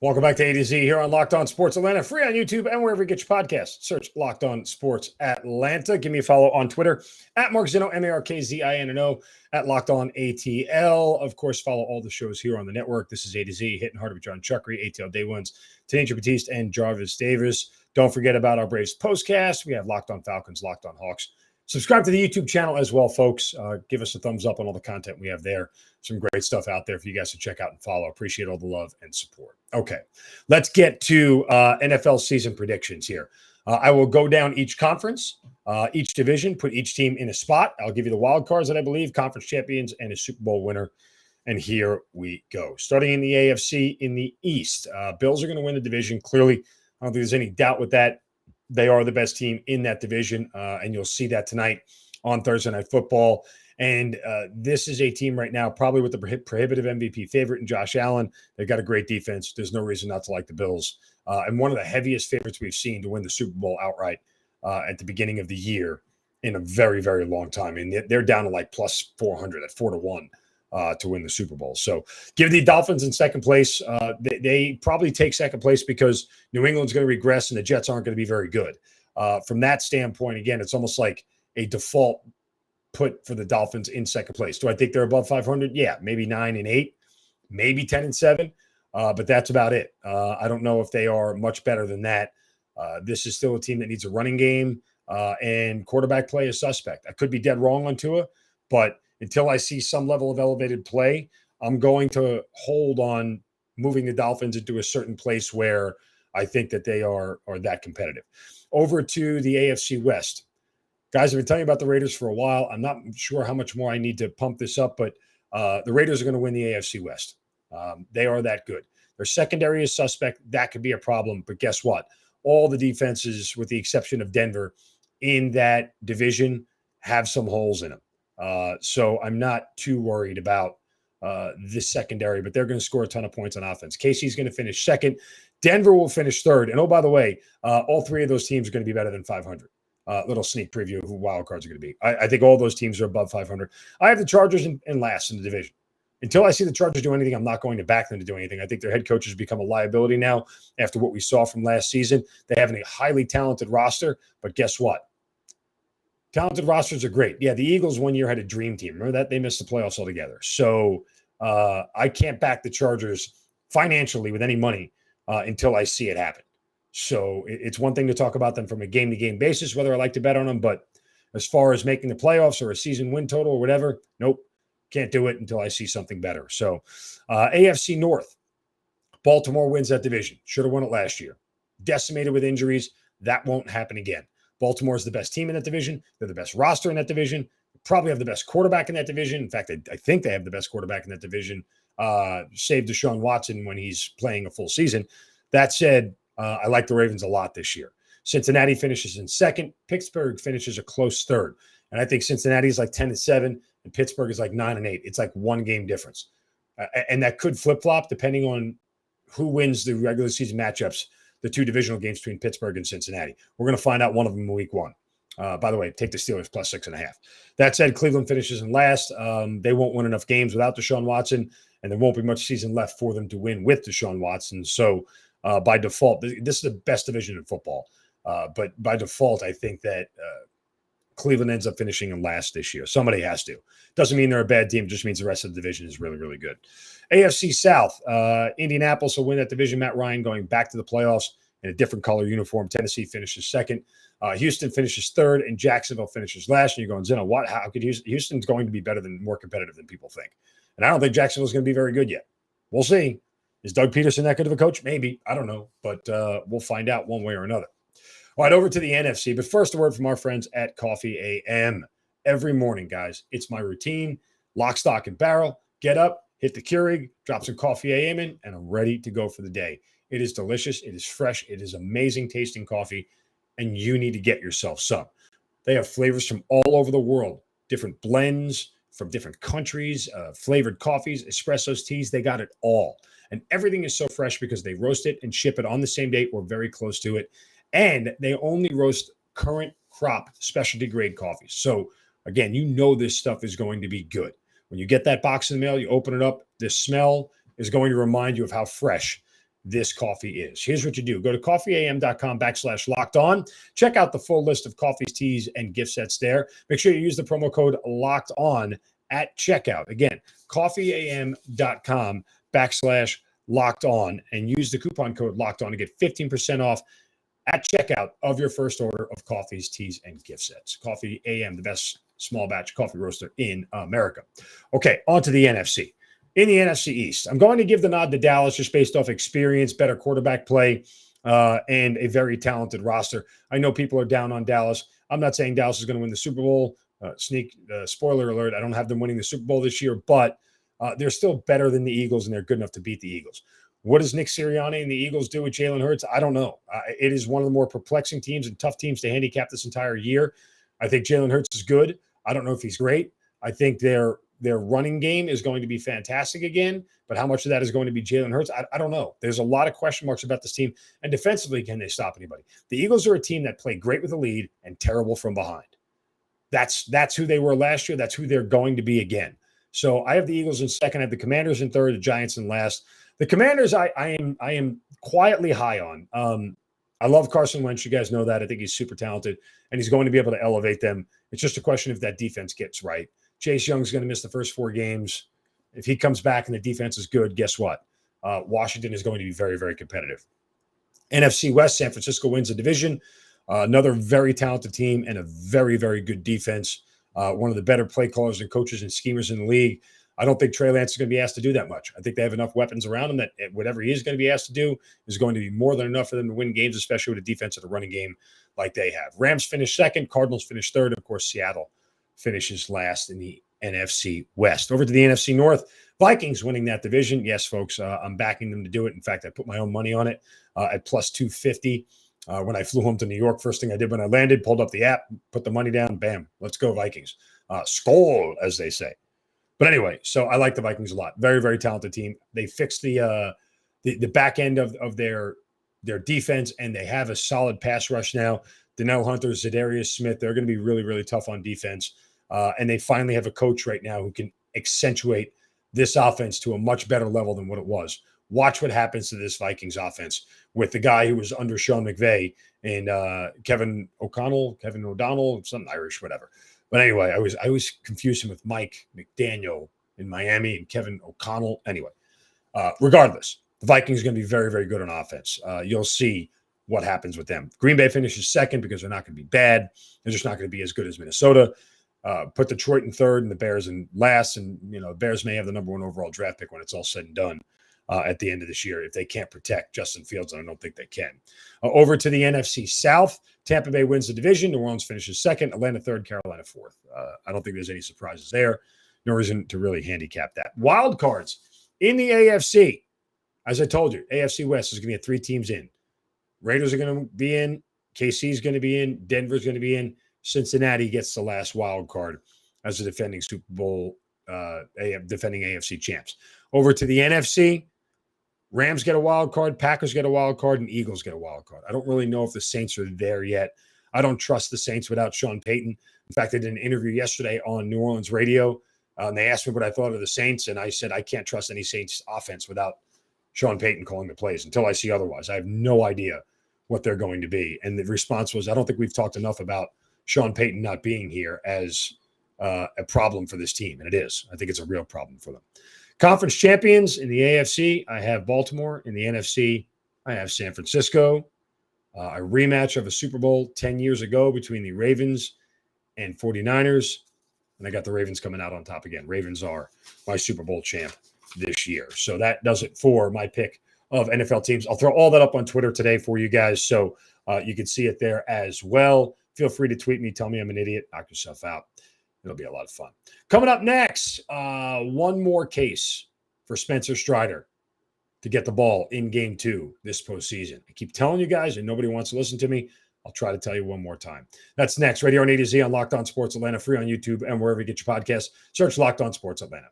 Welcome back to A to Z here on Locked On Sports Atlanta, free on YouTube and wherever you get your podcasts. Search Locked On Sports Atlanta. Give me a follow on Twitter at Mark Zinno, MarkZinno, at Locked On ATL. Of course, follow all the shows here on the network. This is A to Z, hitting hard with John Chuckery, ATL Day Ones, Tanisha Batiste, and Jarvis Davis. Don't forget about our Braves postcast. We have Locked On Falcons, Locked On Hawks. Subscribe to the YouTube channel as well, folks. Give us a thumbs up on all the content we have there. Some great stuff out there for you guys to check out and follow. Appreciate all the love and support. Okay, let's get to NFL season predictions here. I will go down each conference, each division, put each team in a spot. I'll give you the wild cards that I believe, conference champions, and a Super Bowl winner. And here we go. Starting in the AFC in the East, Bills are going to win the division. Clearly, I don't think there's any doubt with that. They are the best team in that division, and you'll see that tonight on Thursday Night Football. And this is a team right now probably with the prohibitive MVP favorite in Josh Allen. They've got a great defense. There's no reason not to like the Bills. And one of the heaviest favorites we've seen to win the Super Bowl outright at the beginning of the year in a very, very long time. And they're down to like plus 400 at 4-1 to win the Super Bowl. So give the Dolphins in second place. They probably take second place because New England's going to regress and the Jets aren't going to be very good. From that standpoint, again, it's almost like a default put for the Dolphins in second place. Do I think they're above 500? Yeah, maybe 9-8, maybe 10-7, but that's about it. I don't know if they are much better than that. This is still a team that needs a running game, and quarterback play is suspect. I could be dead wrong on Tua, but until I see some level of elevated play, I'm going to hold on moving the Dolphins into a certain place where I think that they are that competitive. Over to the AFC West. Guys, I've been telling you about the Raiders for a while. I'm not sure how much more I need to pump this up, but the Raiders are going to win the AFC West. They are that good. Their secondary is suspect. That could be a problem, but guess what? All the defenses, with the exception of Denver, in that division have some holes in them. So I'm not too worried about this secondary, but they're going to score a ton of points on offense. KC's going to finish second. Denver will finish third. And oh, by the way, all three of those teams are going to be better than 500. Little sneak preview of who wild cards are going to be. I think all those teams are above 500. I have the Chargers in last in the division. Until I see the Chargers do anything, I'm not going to back them to do anything. I think their head coach has become a liability now after what we saw from last season. They have a highly talented roster, but guess what? Talented rosters are great. Yeah, the Eagles one year had a dream team. Remember that? They missed the playoffs altogether. So I can't back the Chargers financially with any money until I see it happen. So it's one thing to talk about them from a game-to-game basis, whether I like to bet on them, but as far as making the playoffs or a season win total or whatever, nope, can't do it until I see something better. So AFC North, Baltimore wins that division. Should have won it last year. Decimated with injuries. That won't happen again. Baltimore is the best team in that division. They're the best roster in that division. Probably have the best quarterback in that division. In fact, I think they have the best quarterback in that division, save Deshaun Watson when he's playing a full season. That said, I like the Ravens a lot this year. Cincinnati finishes in second. Pittsburgh finishes a close third. And I think Cincinnati is like 10-7 and Pittsburgh is like 9-8. It's like one game difference. And that could flip-flop depending on who wins the regular season matchups, the two divisional games between Pittsburgh and Cincinnati. We're going to find out one of them in week one. By the way, take the Steelers plus 6.5. That said, Cleveland finishes in last. They won't win enough games without Deshaun Watson, and there won't be much season left for them to win with Deshaun Watson. So by default, this is the best division in football. But by default, I think that Cleveland ends up finishing in last this year. Somebody has to. Doesn't mean they're a bad team. Just means the rest of the division is really, really good. AFC South, Indianapolis will win that division. Matt Ryan going back to the playoffs in a different color uniform. Tennessee finishes second. Houston finishes third, and Jacksonville finishes last. And you're going, Zinno, what? How could Houston's going to be better than more competitive than people think? And I don't think Jacksonville's going to be very good yet. We'll see. Is Doug Peterson that good of a coach? Maybe. I don't know. But we'll find out one way or another. All right, over to the NFC. But first, a word from our friends at Coffee AM. Every morning, guys, it's my routine. Lock, stock, and barrel. Get up, hit the Keurig, drop some Coffee AM in, and I'm ready to go for the day. It is delicious. It is fresh. It is amazing tasting coffee, and you need to get yourself some. They have flavors from all over the world, different blends from different countries, flavored coffees, espressos, teas. They got it all. And everything is so fresh because they roast it and ship it on the same day or very close to it. And they only roast current crop specialty grade coffees. So again, you know this stuff is going to be good. When you get that box in the mail, you open it up, the smell is going to remind you of how fresh this coffee is. Here's what you do. Go to coffeeam.com/locked-on. Check out the full list of coffees, teas, and gift sets there. Make sure you use the promo code LOCKED-ON at checkout. Again, coffeeam.com/locked-on and use the coupon code LOCKED-ON to get 15% off at checkout of your first order of coffees, teas, and gift sets. Coffee AM, the best small batch coffee roaster in America. Okay, on to the NFC. In the NFC East, I'm going to give the nod to Dallas just based off experience, better quarterback play, and a very talented roster. I know people are down on Dallas. I'm not saying Dallas is going to win the Super Bowl. Spoiler alert, I don't have them winning the Super Bowl this year, but they're still better than the Eagles, and they're good enough to beat the Eagles. What does Nick Sirianni and the Eagles do with Jalen Hurts? I don't know. It is one of the more perplexing teams and tough teams to handicap this entire year. I think Jalen Hurts is good. I don't know if he's great. I think their running game is going to be fantastic again, but how much of that is going to be Jalen Hurts? I don't know. There's a lot of question marks about this team, and defensively, can they stop anybody? The Eagles are a team that play great with the lead and terrible from behind. That's who they were last year. That's who they're going to be again. So I have the Eagles in second. I have the Commanders in third, the Giants in last. The Commanders, I am quietly high on. I love Carson Wentz. You guys know that. I think he's super talented, and he's going to be able to elevate them. It's just a question if that defense gets right. Chase Young's going to miss the first 4 games. If he comes back and the defense is good, guess what? Washington is going to be very, very competitive. NFC West, San Francisco wins the division. Another very talented team and a very, very good defense. One of the better play callers and coaches and schemers in the league. I don't think Trey Lance is going to be asked to do that much. I think they have enough weapons around him that whatever he is going to be asked to do is going to be more than enough for them to win games, especially with a defense and a running game like they have. Rams finish second. Cardinals finish third. Of course, Seattle finishes last in the NFC West. Over to the NFC North. Vikings winning that division. Yes, folks, I'm backing them to do it. In fact, I put my own money on it at plus 250. When I flew home to New York, first thing I did when I landed, pulled up the app, put the money down, bam, let's go Vikings. Skol, as they say. But anyway, so I like the Vikings a lot. Very, very talented team. They fixed the back end of their defense, and they have a solid pass rush now. Danielle Hunter, Zadarius Smith, they're going to be really, really tough on defense. And they finally have a coach right now who can accentuate this offense to a much better level than what it was. Watch what happens to this Vikings offense with the guy who was under Sean McVay and Kevin O'Donnell, something Irish, whatever. But anyway, I always confused him with Mike McDaniel in Miami and Kevin O'Connell. Anyway, regardless, the Vikings are going to be very, very good on offense. You'll see what happens with them. Green Bay finishes second because they're not going to be bad. They're just not going to be as good as Minnesota. Put Detroit in third and the Bears in last. And, the Bears may have the number 1 overall draft pick when it's all said and done at the end of this year if they can't protect Justin Fields, and I don't think they can. Over to the NFC South. Tampa Bay wins the division. New Orleans finishes second. Atlanta third. Carolina fourth. I don't think there's any surprises there. No reason to really handicap that. Wild cards in the AFC. As I told you, AFC West is going to get 3 teams in. Raiders are going to be in. KC is going to be in. Denver's going to be in. Cincinnati gets the last wild card as the defending Super Bowl, defending AFC champs. Over to the NFC. Rams get a wild card, Packers get a wild card, and Eagles get a wild card. I don't really know if the Saints are there yet. I don't trust the Saints without Sean Payton. In fact, I did an interview yesterday on New Orleans radio, and they asked me what I thought of the Saints, and I said I can't trust any Saints offense without Sean Payton calling the plays until I see otherwise. I have no idea what they're going to be. And the response was, I don't think we've talked enough about Sean Payton not being here as a problem for this team, and it is. I think it's a real problem for them. Conference champions in the AFC, I have Baltimore. In the NFC, I have San Francisco. A rematch of a Super Bowl 10 years ago between the Ravens and 49ers. And I got the Ravens coming out on top again. Ravens are my Super Bowl champ this year. So that does it for my pick of NFL teams. I'll throw all that up on Twitter today for you guys so you can see it there as well. Feel free to tweet me. Tell me I'm an idiot. Knock yourself out. It'll be a lot of fun. Coming up next, one more case for Spencer Strider to get the ball in game 2 this postseason. I keep telling you guys, and nobody wants to listen to me. I'll try to tell you one more time. That's next. Radio on A to Z on Locked On Sports Atlanta, free on YouTube and wherever you get your podcasts. Search Locked On Sports Atlanta.